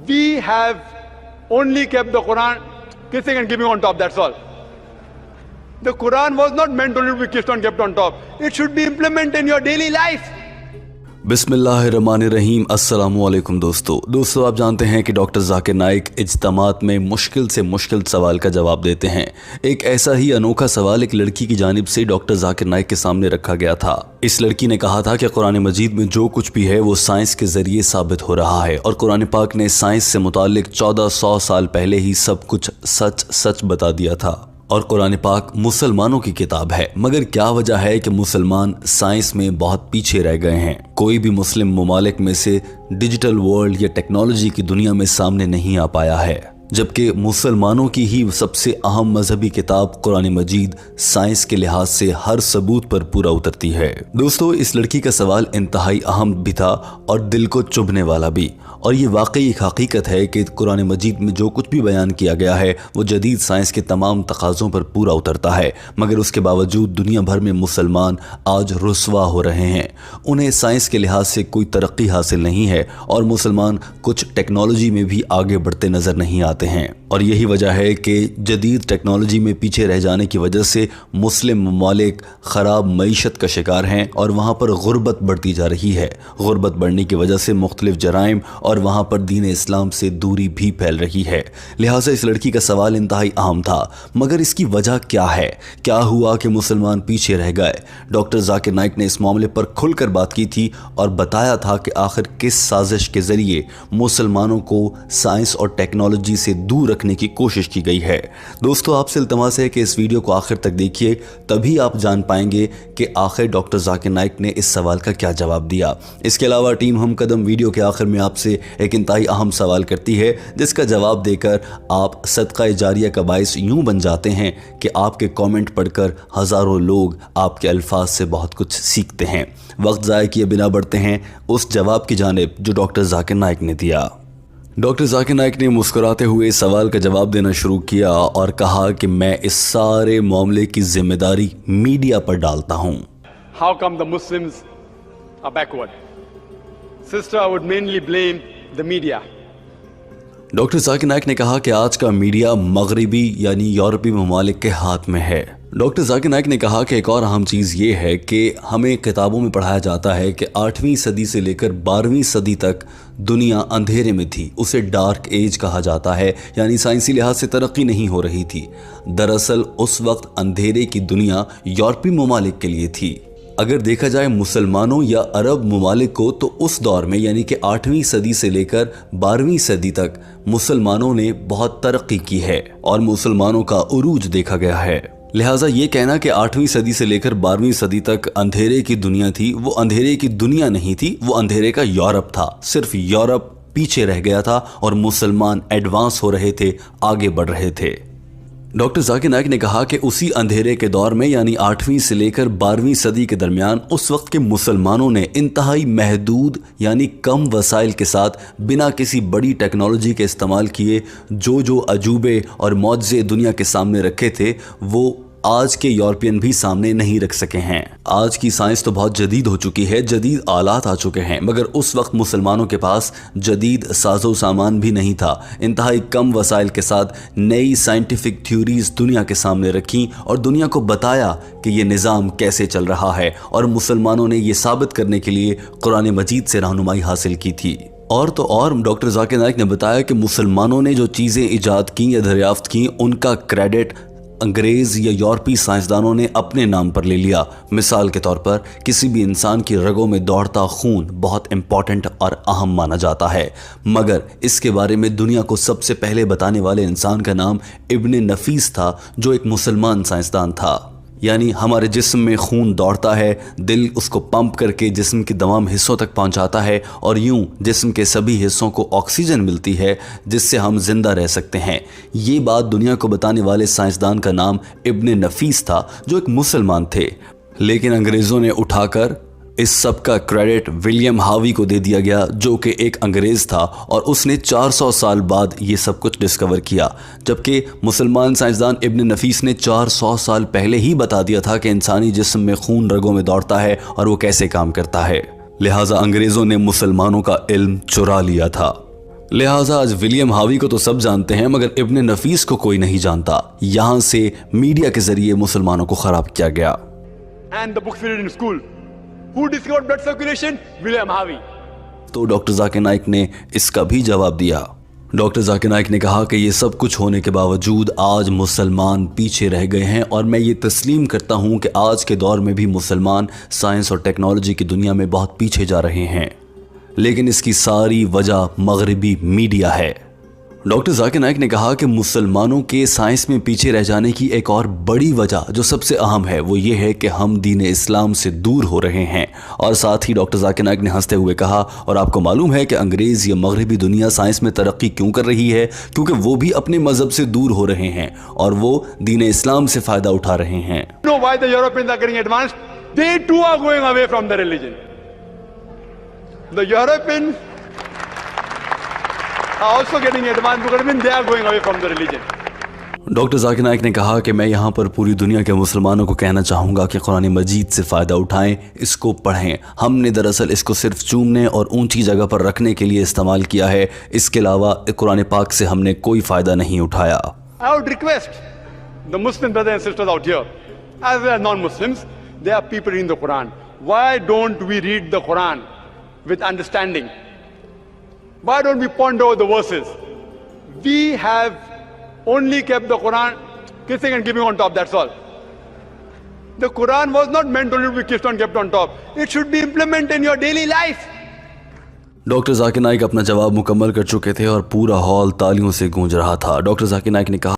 We have only kept the Quran kissing and giving on top, that's all. The Quran was not meant only to be kissed and kept on top. It should be implemented in your daily life. बिस्मिल्लाहिर्रहमानिर्रहीम। अस्सलामुअलैकुम दोस्तों आप जानते हैं कि doctor Zakir Naik इज्तिमात में मुश्किल से मुश्किल सवाल का जवाब देते हैं। एक ऐसा ही अनोखा सवाल एक लड़की की जानिब से डॉक्टर जाकिर नाइक के सामने रखा गया था। इस लड़की ने कहा था कि कुरान मजीद में जो कुछ भी है वो साइंस के जरिए साबित हो रहा है और कुरान पाक ने साइंस से मुताल्लिक 1400 साल पहले ही सब कुछ सच बता दिया था और कुरान पाक मुसलमानों की किताब है। मगर क्या वजह है कि मुसलमान साइंस में बहुत पीछे रह गए हैं? कोई भी मुस्लिम ममालिक में से डिजिटल वर्ल्ड या टेक्नोलॉजी की दुनिया में सामने नहीं आ पाया है, जबकि मुसलमानों की ही सबसे अहम मजहबी किताब कुरान मजीद साइंस के लिहाज से हर सबूत पर पूरा उतरती है। दोस्तों, इस लड़की का सवाल इंतहाई अहम भी था और दिल को चुभने वाला भी, और ये वाकई एक हकीकत है कि कुरान मजीद में जो कुछ भी बयान किया गया है वो जदीद साइंस के तमाम तकाज़ों पर पूरा उतरता है। मगर उसके बावजूद दुनिया भर में मुसलमान आज रुस्वा हो रहे हैं। उन्हें साइंस के लिहाज से कोई तरक्की हासिल नहीं है और मुसलमान कुछ टेक्नोलॉजी में भी आगे बढ़ते नज़र नहीं आते हैं। और यही वजह है कि जदीद टेक्नोलॉजी में पीछे रह जाने की वजह से मुस्लिम ममालिक ख़राब मईशत का शिकार हैं और वहाँ पर गुर्बत बढ़ती जा रही है। गुर्बत बढ़ने की वजह से मुख्तलिफ जराइम और वहाँ पर दीन इस्लाम से दूरी भी फैल रही है। लिहाजा इस लड़की का सवाल इंतहाई अहम था। मगर इसकी वजह क्या है? क्या हुआ कि मुसलमान पीछे रह गए? डॉक्टर जाकिर नाइक ने इस मामले पर खुलकर बात की थी और बताया था कि आखिर किस साजिश के ज़रिए मुसलमानों को साइंस और टेक्नोलॉजी से दूर रखने की कोशिश की गई है। दोस्तों, आपसे इल्तमास है कि इस वीडियो को आखिर तक देखिए, तभी आप जान पाएंगे कि आखिर डॉक्टर जाकिर नाइक ने इस सवाल का क्या जवाब दिया। इसके अलावा टीम हम कदम वीडियो के आखिर में आपसे एक इंतहाई अहम सवाल करती है, जिसका जवाब देकर आप सदका जारिया का बाइस यूं बन जाते हैं कि आपके कमेंट पढ़कर हज़ारों लोग आपके अल्फाज से बहुत कुछ सीखते हैं। वक्त ज़ाया किए बिना बढ़ते हैं उस जवाब की जानिब जो डॉक्टर जाकिर नाइक ने दिया। डॉक्टर जाकिर नाइक ने मुस्कुराते हुए सवाल का जवाब देना शुरू किया और कहा कि मैं इस सारे मामले की जिम्मेदारी मीडिया पर डालता हूं। How come the Muslims are backward? Sister, I would mainly blame the media. Doctor Zakir Naik ने कहा कि आज का मीडिया मगरबी यानी यूरोपीय ममालिक के हाथ में है। डॉक्टर जाकिर नाइक ने कहा कि एक और अहम चीज़ ये है कि हमें किताबों में पढ़ाया जाता है कि 8वीं सदी से लेकर 12वीं सदी तक दुनिया अंधेरे में थी। उसे डार्क एज कहा जाता है, यानी साइंसी लिहाज से तरक्की नहीं हो रही थी। दरअसल उस वक्त अंधेरे की दुनिया यूरोपीय ममालिक के लिए थी। अगर देखा जाए मुसलमानों या अरब ममालिक को, तो उस दौर में यानी कि 8वीं सदी से लेकर 12वीं सदी तक मुसलमानों ने बहुत तरक्की की है और मुसलमानों का उरूज देखा गया है। लिहाजा ये कहना कि 8वीं सदी से लेकर 12वीं सदी तक अंधेरे की दुनिया थी, वो अंधेरे की दुनिया नहीं थी, वो अंधेरे का यूरोप था। सिर्फ यूरोप पीछे रह गया था और मुसलमान एडवांस हो रहे थे, आगे बढ़ रहे थे। डॉक्टर जाकिर नाइक ने कहा कि उसी अंधेरे के दौर में यानी 8वीं से लेकर 12वीं सदी के दरमियान उस वक्त के मुसलमानों ने इंतहाई महदूद यानी कम वसाइल के साथ बिना किसी बड़ी टेक्नोलॉजी के इस्तेमाल किए जो अजूबे और मौजज़े दुनिया के सामने रखे थे वो आज के यूरोपियन भी सामने नहीं रख सके हैं। आज की साइंस तो बहुत जदीद हो चुकी है, जदीद आलात आ चुके हैं, मगर उस वक्त मुसलमानों के पास जदीद साजो सामान भी नहीं था। इंतहाई कम वसाइल के साथ नई साइंटिफिक थ्योरीज दुनिया के सामने रखी और दुनिया को बताया कि ये निज़ाम कैसे चल रहा है, और मुसलमानों ने ये साबित करने के लिए कुरान मजीद से रहनुमाई हासिल की थी। और तो और डॉक्टर जाकिर नाइक ने बताया कि मुसलमानों ने जो चीज़ें ईजाद की या दरियाफ्त की, उनका क्रेडिट अंग्रेज़ या यूरोपीय साइंसदानों ने अपने नाम पर ले लिया। मिसाल के तौर पर किसी भी इंसान की रगों में दौड़ता खून बहुत इंपॉर्टेंट और अहम माना जाता है, मगर इसके बारे में दुनिया को सबसे पहले बताने वाले इंसान का नाम इब्न नफीस था, जो एक मुसलमान साइंसदान था। यानी हमारे जिस्म में खून दौड़ता है, दिल उसको पंप करके जिस्म के तमाम हिस्सों तक पहुंचाता है और यूं जिस्म के सभी हिस्सों को ऑक्सीजन मिलती है जिससे हम जिंदा रह सकते हैं। ये बात दुनिया को बताने वाले साइंसदान का नाम इब्न नफीस था, जो एक मुसलमान थे। लेकिन अंग्रेज़ों ने उठाकर इस सब का क्रेडिट विलियम हावी को दे दिया गया, जो कि एक अंग्रेज़ था और उसने 400 साल बाद ये सब कुछ डिस्कवर किया, जबकि मुसलमान साइंसदान इब्न नफीस ने 400 साल पहले ही बता दिया था कि इंसानी जिस्म में खून रगों में दौड़ता है और वो कैसे काम करता है। लिहाजा अंग्रेज़ों ने मुसलमानों का इल्म चुरा लिया था। लिहाजा आज विलियम हावी को तो सब जानते हैं मगर इब्न नफीस को कोई नहीं जानता। यहाँ से मीडिया के जरिए मुसलमानों को खराब किया गया। And the books we read in school. Who discovered blood circulation? William Harvey. तो डॉक्टर जाकिर नाइक ने इसका भी जवाब दिया। डॉक्टर जाकिर नाइक ने कहा कि ये सब कुछ होने के बावजूद आज मुसलमान पीछे रह गए हैं और मैं ये तस्लीम करता हूँ कि आज के दौर में भी मुसलमान साइंस और टेक्नोलॉजी की दुनिया में बहुत पीछे जा रहे हैं, लेकिन इसकी सारी वजह मगरिबी मीडिया है। डॉक्टर जाकिर नाइक ने कहा कि मुसलमानों के साइंस में पीछे रह जाने की एक और बड़ी वजह जो सबसे अहम है वो ये है कि हम दीन इस्लाम से दूर हो रहे हैं। और साथ ही डॉक्टर जाकिर नाइक ने हंसते हुए कहा, और आपको मालूम है कि अंग्रेज़ या मगरिबी दुनिया साइंस में तरक्की क्यों कर रही है? क्योंकि वो भी अपने मज़हब से दूर हो रहे हैं और वो दीन इस्लाम से फ़ायदा उठा रहे हैं। You know why the Europeans are getting advanced? They too are going away from the religion. The Europeans are also getting advanced because even they are going away from the religion. Doctor Zakir Naik ने कहा कि मैं यहाँ पर पूरी दुनिया के मुसलमानों को कहना चाहूँगा कि कुरान मजीद से फ़ायदा उठाएं, इसको पढ़ें। हमने दरअसल इसको सिर्फ चूमने और ऊंची जगह पर रखने के लिए इस्तेमाल किया है, इसके अलावा कुरान पाक से हमने कोई फ़ायदा नहीं उठाया। I would request the Muslim brothers and sisters out here, as well as non-Muslims, they are people reading the Quran. Why don't we read the Quran with understanding? Why don't we ponder over the verses? We have only kept the Quran kissing and giving on top, that's all. The Quran was not meant only to be kissed and kept on top. It should be implemented in your daily life. Doctor Zakir Naik अपना जवाब मुकम्मल कर चुके थे और पूरा hall तालियों से गूंज रहा था। डॉक्टर जाकिर नाइक ने कहा